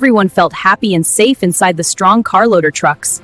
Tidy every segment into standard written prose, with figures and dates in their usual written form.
Everyone felt happy and safe inside the strong car loader trucks.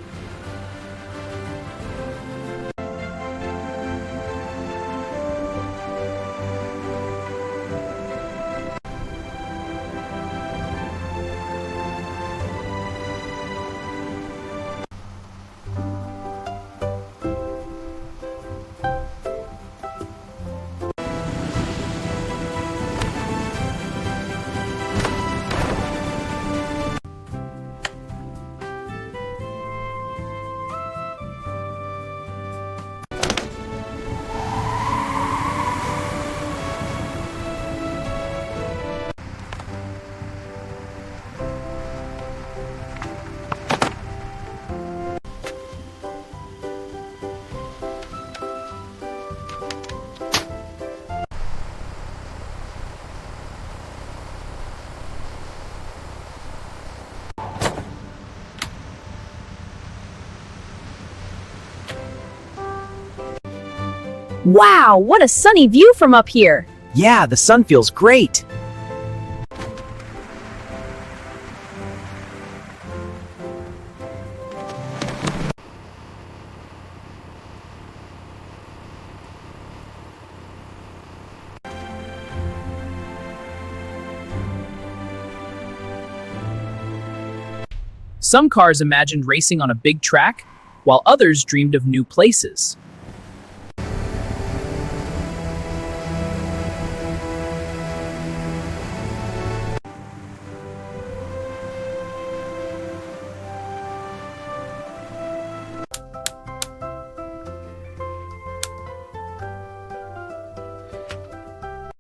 Wow, what a sunny view from up here! Yeah, the sun feels great. Some cars imagined racing on a big track, while others dreamed of new places.